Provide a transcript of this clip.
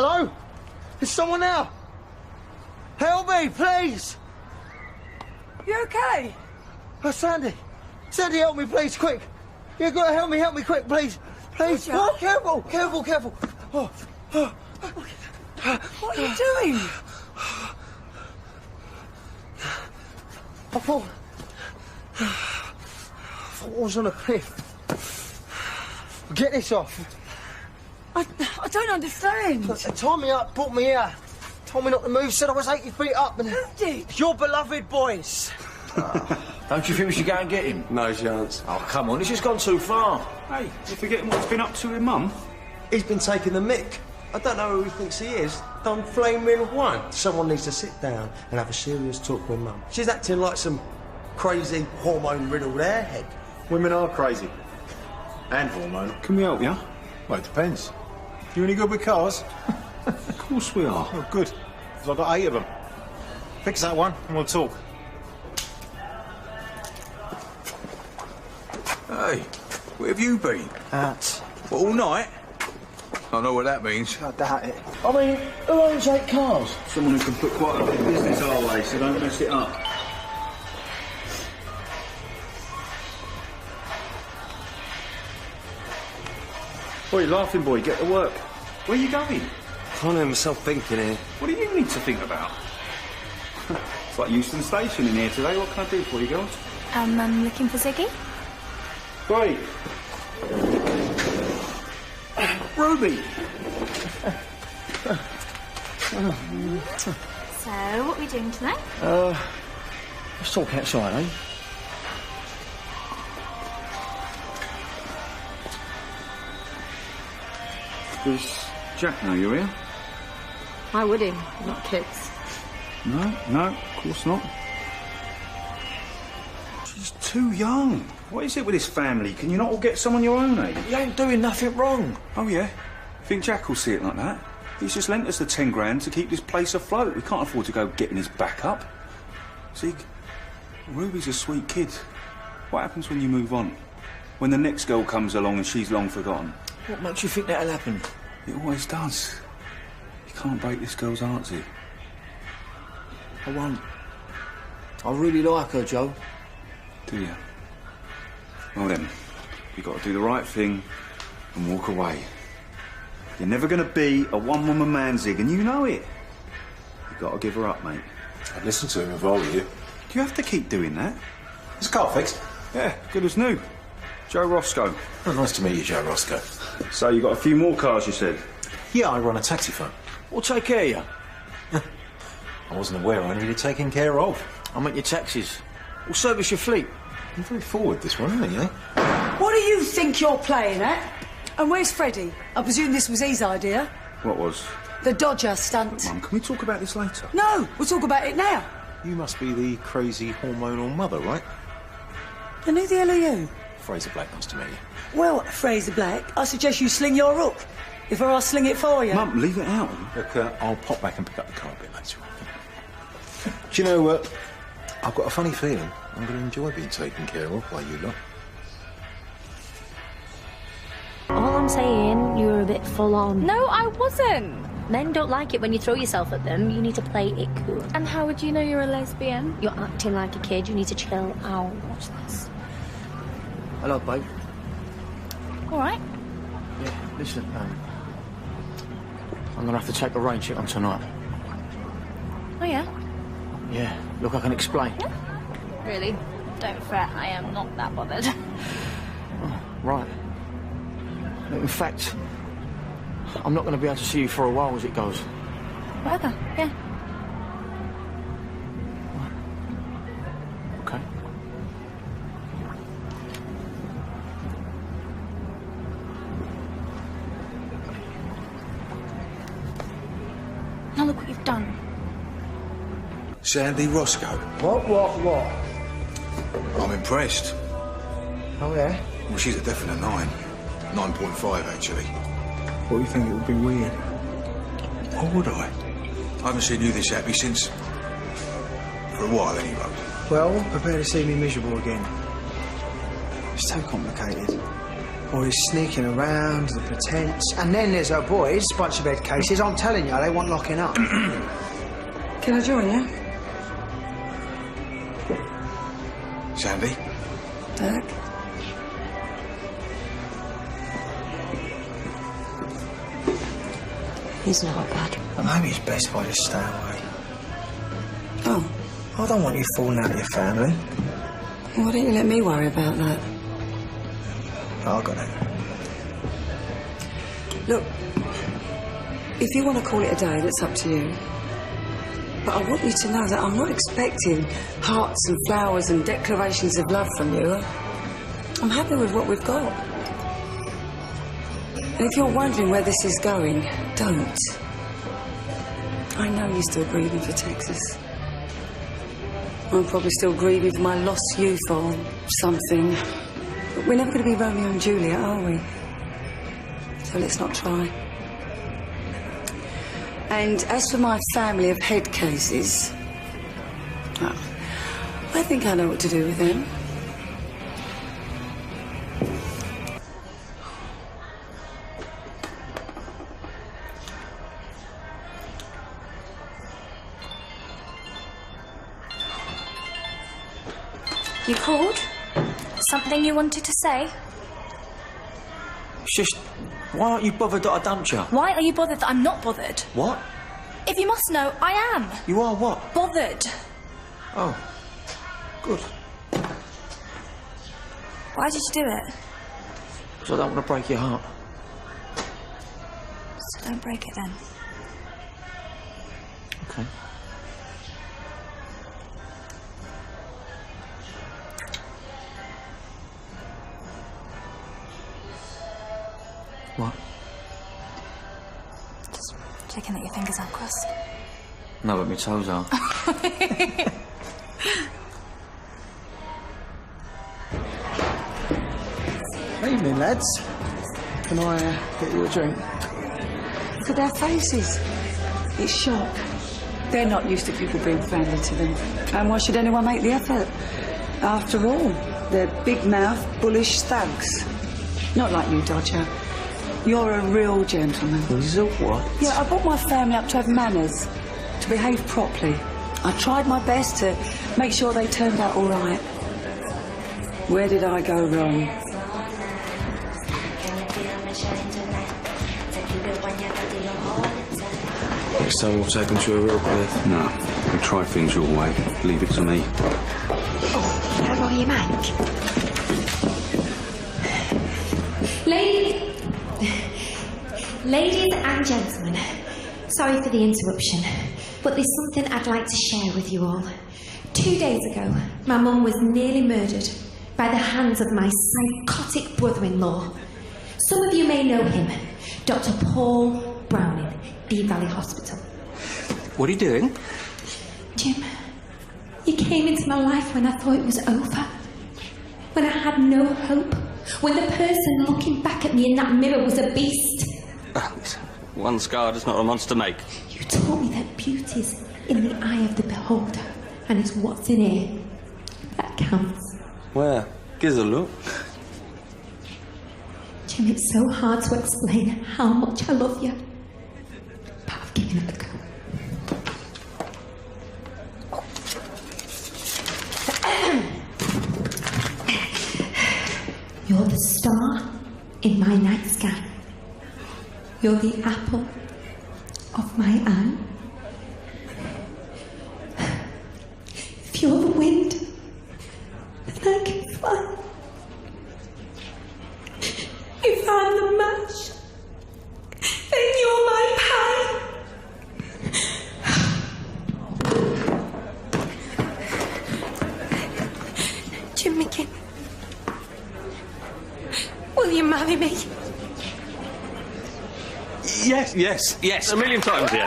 Hello? Is someone there? Help me, please! You okay? Oh, Sandy. Sandy, help me, please, quick. You've got to help me quick, please. Please. Roger. Oh, careful, careful, careful. Oh, oh. What are you doing? I thought I was on a cliff. Get this off. I don't understand. They tied me up, brought me here. Told me not to move, said I was 80 feet up. And Who did? your beloved boys. Don't you think we should go and get him? No chance. Oh, come on, this has gone too far. Hey, you forgetting what he's been up to with Mum? He's been taking the mick. I don't know who he thinks he is. Done flaming one. Someone needs to sit down and have a serious talk with Mum. She's acting like some crazy hormone-riddled airhead. Women are crazy. And hormonal. Can we help you? Well, it depends. You any good with cars? Of course we are. Oh, good. 'Cause I've got 8 of them. Fix that one and we'll talk. Hey, where have you been? Out. What, all night? I know what that means. I doubt it. I mean, who owns 8 cars? Someone who can put quite a bit of business our way, so don't mess it up. Boy, laughing boy, get to work. Where are you going? Can't hear myself thinking here. What do you need to think about? It's like Euston Station in here today. What can I do for you, girls? I'm looking for Ziggy. Great. Ruby! So, what are we doing tonight? Let's talk outside, eh? Does Jack know you're here? Why would he? Not kids. No, of course not. She's too young. What is it with this family? Can you not all get someone your own age? You ain't doing nothing wrong. Oh, yeah? Think Jack will see it like that? He's just lent us the 10 grand to keep this place afloat. We can't afford to go getting his back up. Zig, Ruby's a sweet kid. What happens when you move on? When the next girl comes along and she's long forgotten? What makes you think that'll happen? It always does. You can't break this girl's heart, Zig. I won't. I really like her, Joe. Do you? Well then, you've got to do the right thing and walk away. You're never going to be a one-woman man, Zig, and you know it. You've got to give her up, mate. I'd listen to him if I were you. Do you have to keep doing that? Is the car fixed? Yeah, good as new. Joe Roscoe. Oh, nice to meet you, Joe Roscoe. So you got a few more cars, you said? Yeah, I run a taxi firm. We'll take care of you. I wasn't aware I needed taking care of. I'll make your taxis. We'll service your fleet. You're very forward this one, aren't you, eh? What do you think you're playing at? And where's Freddie? I presume this was his idea. What was? The Dodger stunt. Mum, can we talk about this later? No, we'll talk about it now. You must be the crazy hormonal mother, right? And who the hell are you? Fraser Black wants to meet you. Well, Fraser Black, I suggest you sling your hook. If I'll sling it for you. Mum, leave it out. Look, I'll pop back and pick up the car a bit later on. Do you know, I've got a funny feeling I'm going to enjoy being taken care of by you lot. All I'm saying, you were a bit full on. No, I wasn't. Men don't like it when you throw yourself at them. You need to play it cool. And how would you know you're a lesbian? You're acting like a kid. You need to chill out. Watch this. Hello, babe. All right. Yeah, listen, I'm gonna have to take a rain check on tonight. Oh, yeah? Yeah, look, I can explain. Yeah? Really? Don't fret, I am not that bothered. Oh, right. In fact, I'm not going to be able to see you for a while as it goes. Whatever, yeah. Okay. Now look what you've done. Sandy Roscoe. What? I'm impressed. Oh, yeah? Well, she's a definite 9. 9.5, actually. What do you think? It would be weird. Why would I? I haven't seen you this happy since... for a while, anyway. Well, prepare to see me miserable again. It's too complicated. Or he's sneaking around, the pretense. And then there's her boys, bunch of head cases. I'm telling you, they want locking up. Can I join you? Sandy? Dirk? He's not bad. Maybe it's best if I just stay away. Oh. I don't want you falling out of your family. Why don't you let me worry about that? I got it. Look, if you want to call it a day, that's up to you. But I want you to know that I'm not expecting hearts and flowers and declarations of love from you. I'm happy with what we've got. And if you're wondering where this is going, don't. I know you're still grieving for Texas. I'm probably still grieving for my lost youth or something. But we're never going to be Romeo and Juliet, are we? So let's not try. And as for my family of head cases, oh, I think I know what to do with them. You called? Something you wanted to say? It's just, why aren't you bothered that I dumped you? Why are you bothered that I'm not bothered? What? If you must know, I am. You are what? Bothered. Oh, good. Why did you do it? Because I don't want to break your heart. So don't break it then. Okay. What? Just checking that your fingers aren't crossed. No, but my toes are. Evening, lads. Can I get you a drink? Look at their faces. It's shock. They're not used to people being friendly to them. And why should anyone make the effort? After all, they're big-mouthed, bullish thugs. Not like you, Dodger. You're a real gentleman. He's a what? Yeah, I brought my family up to have manners, to behave properly. I tried my best to make sure they turned out all right. Where did I go wrong? Next time we'll take them to a real cliff. No, we try things your way. Leave it to me. Oh, can I roll your mic? Ladies and gentlemen, sorry for the interruption, but there's something I'd like to share with you all. 2 days ago, my mum was nearly murdered by the hands of my psychotic brother-in-law. Some of you may know him, Dr. Paul Browning, Dean Valley Hospital. What are you doing? Jim, you came into my life when I thought it was over, when I had no hope, when the person looking back at me in that mirror was a beast. One scar does not a monster make. You taught me that beauty's in the eye of the beholder, and it's what's in here that counts. Where? Give us a look. Jim, it's so hard to explain how much I love you, but I've given it a go. You're the star in my night sky. You're the apple of my eye. If you're the wind, then I can fly. If I'm the match, then you're my pie. Jim Micken, will you marry me? Yes, 1,000,000 times, yeah.